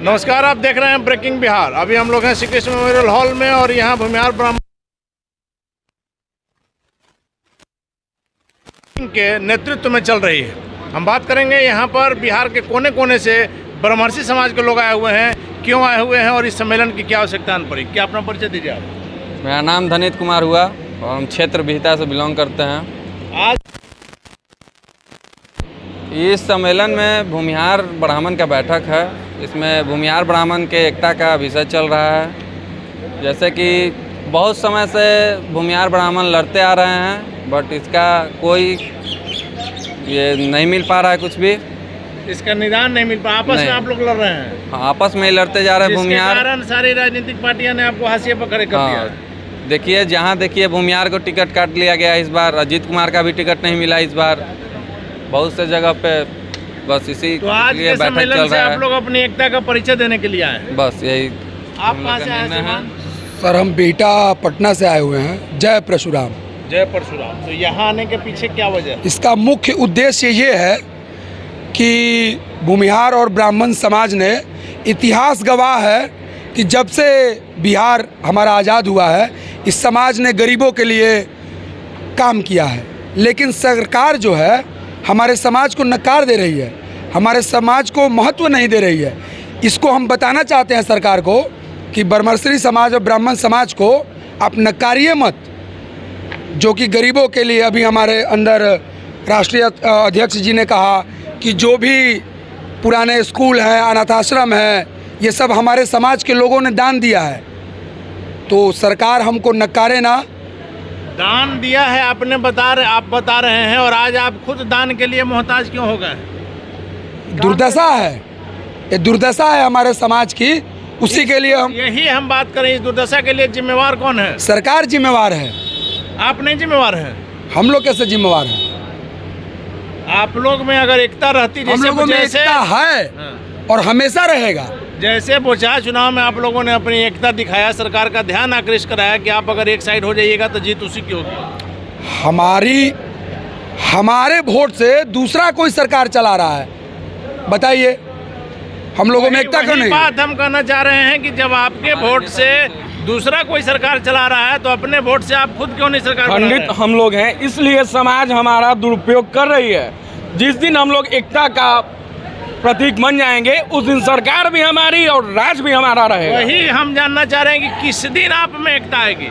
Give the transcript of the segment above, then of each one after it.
नमस्कार, आप देख रहे हैं ब्रेकिंग बिहार। अभी हम लोग हैं श्री कृष्ण मेमोरियल हॉल में और यहाँ भूमिहार ब्राह्मण के नेतृत्व में चल रही है। हम बात करेंगे यहाँ पर बिहार के कोने कोने से ब्रह्मर्षि समाज के लोग आए हुए हैं, क्यों आए हुए हैं और इस सम्मेलन की क्या आवश्यकता पड़ी। क्या अपना परिचय दीजिए आप। मेरा नाम धनित कुमार हुआ और हम क्षेत्र विहिता से बिलोंग करते हैं। आज इस सम्मेलन में भूमिहार ब्राह्मण का बैठक है। इसमें भूमिहार ब्राह्मण के एकता का विषय चल रहा है। जैसे कि बहुत समय से भूमिहार ब्राह्मण लड़ते आ रहे हैं, बट इसका कोई ये नहीं मिल पा रहा है, कुछ भी इसका निदान नहीं मिल पाया। आपस में आप लोग लड़ रहे हैं। हाँ, आपस में ही लड़ते जा रहे हैं भूमिहार। कारण सारी राजनीतिक पार्टियां ने आपको हाशिए पर खड़े कर दिया। देखिए, जहाँ देखिए भूमिहार को टिकट काट लिया गया इस बार। अजीत कुमार का भी टिकट नहीं मिला इस बार। बहुत से जगह पे बस इसी तो आज के सम्मेलन से आप लोग अपनी एकता का परिचय देने के लिए आए हैं। बस यही। आप कहाँ से आए हैं? सर, हम बिहटा पटना से आए हुए हैं। जय परशुराम। जय परशुराम। तो यहाँ आने के पीछे क्या वजह? इसका मुख्य उद्देश्य ये है कि भूमिहार और ब्राह्मण समाज ने, इतिहास गवाह है कि जब से बिहार हमारा आज़ाद हुआ है, इस समाज ने गरीबों के लिए काम किया है। लेकिन सरकार जो है हमारे समाज को नकार दे रही है, हमारे समाज को महत्व नहीं दे रही है। इसको हम बताना चाहते हैं सरकार को कि ब्रह्मर्षि समाज और ब्राह्मण समाज को आप नकारिए मत, जो कि गरीबों के लिए। अभी हमारे अंदर राष्ट्रीय अध्यक्ष जी ने कहा कि जो भी पुराने स्कूल हैं, अनाथाश्रम हैं, ये सब हमारे समाज के लोगों ने दान दिया है। तो सरकार हमको नकारे ना। दान दिया है आपने, आप बता रहे हैं, और आज आप खुद दान के लिए मोहताज क्यों हो गए? दुर्दशा है, ये दुर्दशा है हमारे समाज की। उसी के लिए हम बात करें। इस दुर्दशा के लिए जिम्मेवार कौन है? सरकार जिम्मेवार है। आप नहीं जिम्मेवार हैं? हम लोग कैसे जिम्मेवार हैं? आप लोग में अगर एकता रहती, हम लोगों में एकता है और हमेशा रहेगा। जैसे बोचाहा चुनाव में आप लोगों ने अपनी एकता दिखाया, सरकार का ध्यान आकृष्ट कराया कि आप अगर एक साइड हो जाइएगा तो जीत उसी की होगी। हमारे वोट से दूसरा कोई सरकार चला रहा है, बताइए हम लोगों में एकता क्यों नहीं? बात हम कहना चाह रहे हैं कि जब आपके वोट से दूसरा कोई सरकार चला रहा है तो अपने वोट से आप खुद क्यों नहीं सरकार बना रहे हैं? खंडित हम लोग हैं, इसलिए समाज हमारा दुरुपयोग कर रही है। जिस दिन हम लोग एकता का प्रतीक बन जाएंगे, उस दिन सरकार भी हमारी और राज भी हमारा रहेगा। वही हम जानना चाह रहे हैं कि किस दिन आप में एकता आएगी।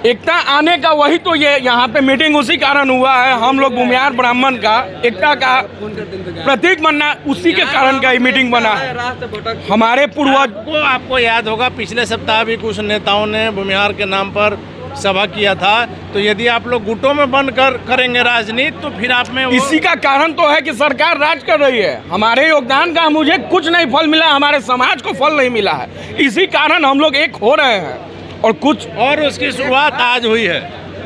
एकता आने का वही तो ये यहाँ पे मीटिंग उसी कारण हुआ है। हम लोग भूमिहार ब्राह्मण का एकता का प्रतीक बनना, उसी के कारण का ये मीटिंग बना है। हमारे पूर्वज आपको याद होगा, पिछले सप्ताह भी कुछ नेताओं ने भूमिहार के नाम पर सभा किया था। तो यदि आप लोग गुटों में बनकर करेंगे राजनीति, तो फिर आप में इसी का कारण तो है कि सरकार राज कर रही है। हमारे योगदान का मुझे कुछ नहीं फल मिला, हमारे समाज को फल नहीं मिला है। इसी कारण हम लोग एक हो रहे हैं और उसकी शुरुआत आज हुई है।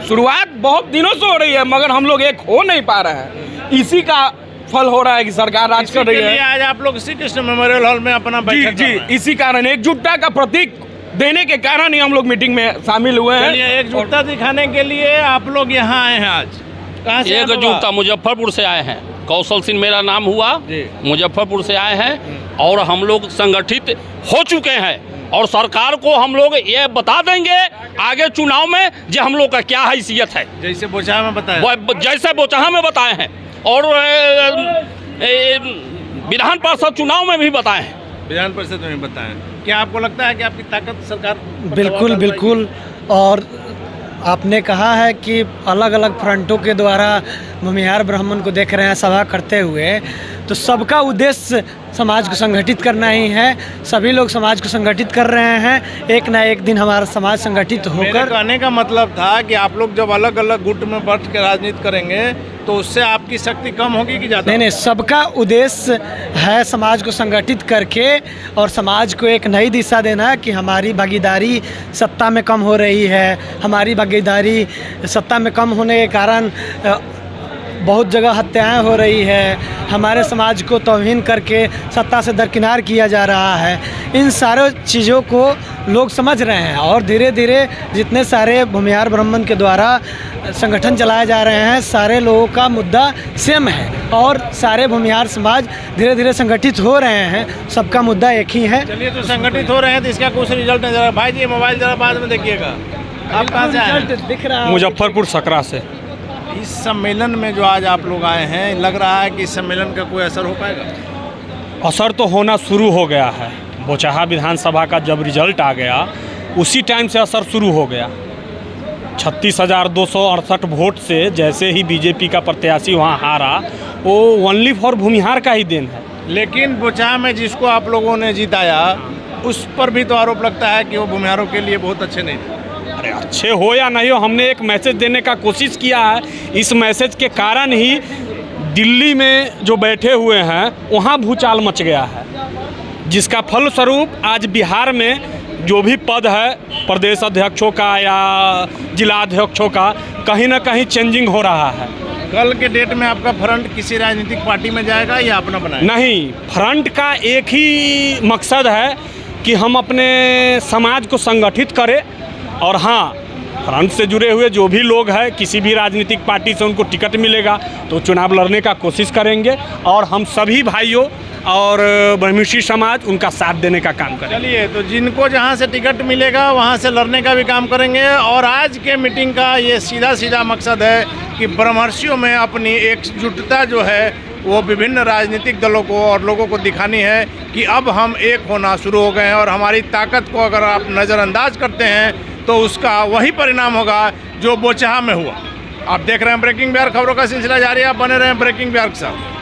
शुरुआत बहुत दिनों से हो रही है, मगर हम लोग एक हो नहीं पा रहे हैं। इसी का फल हो रहा है कि सरकार राज कर रही है। आज आप लोग श्री कृष्ण मेमोरियल हॉल में अपना बैठक कर रहे हैं। इसी कारण एकजुटता का प्रतीक देने के कारण ही हम लोग मीटिंग में शामिल हुए हैं। एकजुटता दिखाने के लिए आप लोग यहाँ आए हैं। आज कहाँ से? एकजुटता मुजफ्फरपुर से आए हैं। कौशल सिंह मेरा नाम हुआ, मुजफ्फरपुर से आए हैं और हम लोग संगठित हो चुके हैं। और सरकार को हम लोग ये बता देंगे आगे चुनाव में जो हम लोग का क्या हैसियत है। जैसे बोचाहा में बताया, जैसे बोचाहा में बताए हैं और विधान परिषद चुनाव में भी बताए हैं। विधान परिषद में बताएं। क्या आपको लगता है कि आपकी ताकत सरकार? बिल्कुल। और आपने कहा है कि अलग अलग फ्रंटों के द्वारा भूमिहार ब्राह्मण को देख रहे हैं सभा करते हुए, तो सबका उद्देश्य समाज को संगठित करना ही है। सभी लोग समाज को संगठित कर रहे हैं। एक ना एक दिन हमारा समाज संगठित होकर। कहने का मतलब था कि आप लोग जब अलग अलग गुट में बैठ के राजनीति करेंगे तो उससे आपकी शक्ति कम होगी कि ज़्यादा? नहीं, सबका उद्देश्य है समाज को संगठित करके और समाज को एक नई दिशा देना कि हमारी भागीदारी सत्ता में कम हो रही है। हमारी भागीदारी सत्ता में कम होने के कारण बहुत जगह हत्याएं हो रही है, हमारे समाज को तौहीन करके सत्ता से दरकिनार किया जा रहा है। इन सारे चीज़ों को लोग समझ रहे हैं और धीरे धीरे जितने सारे भूमिहार ब्राह्मण के द्वारा संगठन चलाए जा रहे हैं, सारे लोगों का मुद्दा सेम है और सारे भूमिहार समाज धीरे धीरे संगठित हो रहे हैं, सबका मुद्दा एक ही है। चलिए, तो संगठित हो रहे हैं तो इसका कुछ रिजल्ट नजर आ रहा है। भाई जी, मोबाइल जरा बाद में देखिएगा। आप कहाँ से आए हैं? दिख रहा है मुजफ्फरपुर सकरा से। इस सम्मेलन में जो आज आप लोग आए हैं, लग रहा है कि इस सम्मेलन का कोई असर हो पाएगा? असर तो होना शुरू हो गया है। बोचहा विधानसभा का जब रिजल्ट आ गया उसी टाइम से असर शुरू हो गया। 36,268 वोट से जैसे ही बीजेपी का प्रत्याशी वहाँ हारा, वो ओनली फॉर भूमिहार का ही देन है। लेकिन बोचहा में जिसको आप लोगों ने जिताया, उस पर भी तो आरोप लगता है कि वो भूमिहारों के लिए बहुत अच्छे नहीं थे। अरे अच्छे हो या नहीं हो, हमने एक मैसेज देने का कोशिश किया है। इस मैसेज के कारण ही दिल्ली में जो बैठे हुए हैं वहाँ भूचाल मच गया है, जिसका फलस्वरूप आज बिहार में जो भी पद है प्रदेश अध्यक्षों का या जिला अध्यक्षों का, कहीं ना कहीं चेंजिंग हो रहा है। कल के डेट में आपका फ्रंट किसी राजनीतिक पार्टी में जाएगा या अपना बनाएगा? नहीं, फ्रंट का एक ही मकसद है कि हम अपने समाज को संगठित करें। और हाँ, फ्रंट से जुड़े हुए जो भी लोग हैं, किसी भी राजनीतिक पार्टी से उनको टिकट मिलेगा तो चुनाव लड़ने का कोशिश करेंगे और हम सभी भाइयों और ब्रह्मशी समाज उनका साथ देने का काम करेंगे। चलिए, तो जिनको जहां से टिकट मिलेगा वहां से लड़ने का भी काम करेंगे। और आज के मीटिंग का ये सीधा मकसद है कि ब्रह्मर्षियों में अपनी एकजुटता जो है वो विभिन्न राजनीतिक दलों को और लोगों को दिखानी है कि अब हम एक होना शुरू हो गए हैं और हमारी ताकत को अगर आप नज़रअंदाज करते हैं तो उसका वही परिणाम होगा जो बोचहा में हुआ। आप देख रहे हैं ब्रेकिंग बिहार, खबरों का सिलसिला जारी है। आप बने रहे हैं ब्रेकिंग बिहार के साथ।